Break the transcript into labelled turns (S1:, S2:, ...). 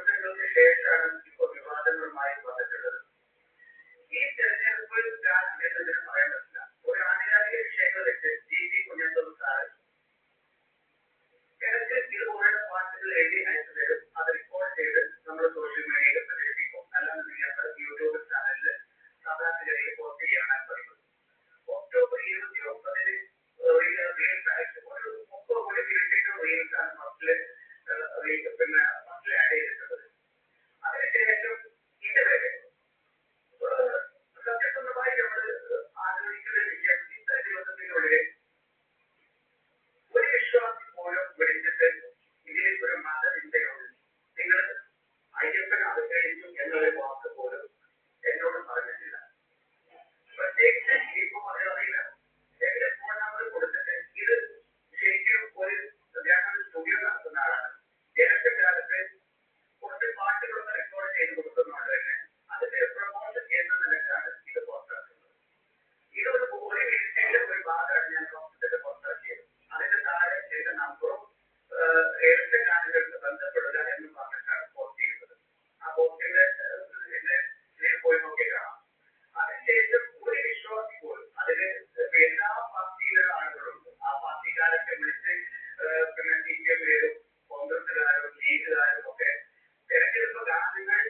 S1: ദിവസങ്ങൾക്ക് ശേഷമാണ് ഇപ്പോൾ വിവാദങ്ങളുമായി വന്നിട്ടുള്ളത്. ഈ തെരഞ്ഞെടുപ്പ് കാരണം എന്നതിന് പറയാൻ പറ്റില്ല. ഒരു ആധികാരിക വിഷയങ്ങൾ വെച്ച് GP കുഞ്ഞനന്ദൻ സാർ ഇടയ്ക്ക് ഇതുപോലുള്ള വാർത്തകൾ എഴുതി അയച്ചു തരും. അത് റിപ്പോർട്ട് ചെയ്ത് നമ്മൾ സോഷ്യൽ മീഡിയയിൽ പ്രചരിപ്പിക്കും. അല്ലാതെ ഞങ്ങൾ യൂട്യൂബ് ചാനലിൽ സാധാരണഗതിയിൽ പോസ്റ്റ് ചെയ്യാനാണ് പറയുന്നത്. ഒക്ടോബർ 29-ന് റീൽസ് അയച്ചു. ഒരു 30 കോടി റീൽസാണ് ഫസ്റ്റില് ആഡ് ചെയ്തിട്ടുള്ളത്. അതിനുശേഷം ഇതുവരെ സത്യസന്ധമായി നമ്മൾ ആലോചിക്കുന്ന വിഷയം ഇത്ര ദിവസത്തിനുള്ളിൽ ഒരു വിശ്വാസം പോലും വിളിച്ചിട്ട് ഇതിൽ ഒരു മതചിന്തയുണ്ട്, നിങ്ങൾ അയ്യപ്പൻ അനുഗ്രഹിച്ചു എന്നൊരു വാക്ക് പോലും എന്നോട് പറഞ്ഞിട്ടില്ല. പ്രത്യേകിച്ച് ഇനിയിപ്പോൾ അറിയില്ല എന്റെ ഫോൺ നമ്പർ കൊടുത്തിട്ട് ഇത് ശരിക്കും ഞാനൊരു സ്റ്റുഡിയോ നടത്തുന്ന ആളാണ്. ഇടത്തെ കാലത്ത് കുറച്ച് പാട്ടുകളൊക്കെ റെക്കോർഡ് ചെയ്ത് കൊടുക്കുന്നതുകൊണ്ട് തന്നെ അതിന്റെ പ്രൊമോഷൻ എന്ന നിലക്കാണ് ഇത് പുറത്താക്കുന്നത്. ഇതൊരു മിനിറ്റിന്റെ ഒരു ഭാഗമാണ് ഞാൻ പുറത്താക്കിയത്. അതിന്റെ താഴെ എന്റെ നമ്പറും ഇടത്തെ ചാനലുകൾക്ക് ബന്ധപ്പെടുക എന്ന് പറഞ്ഞിട്ടാണ് പോസ്റ്റ് ചെയ്യുന്നത്. ആ പോസ്റ്റിന്റെ പോയി നോക്കി കാണാം. അതിനുശേഷം ഒരു വിശ്വാസി പോലും അതിന് എല്ലാ പാർട്ടിയിലെ ആളുകളുണ്ട്. ആ പാർട്ടിക്കാരൊക്കെ വിളിച്ച് CPM-കാരും കോൺഗ്രസുകാരും ലീഗുകാരും ഒക്കെ തെരഞ്ഞെടുപ്പ് ഗാനങ്ങൾ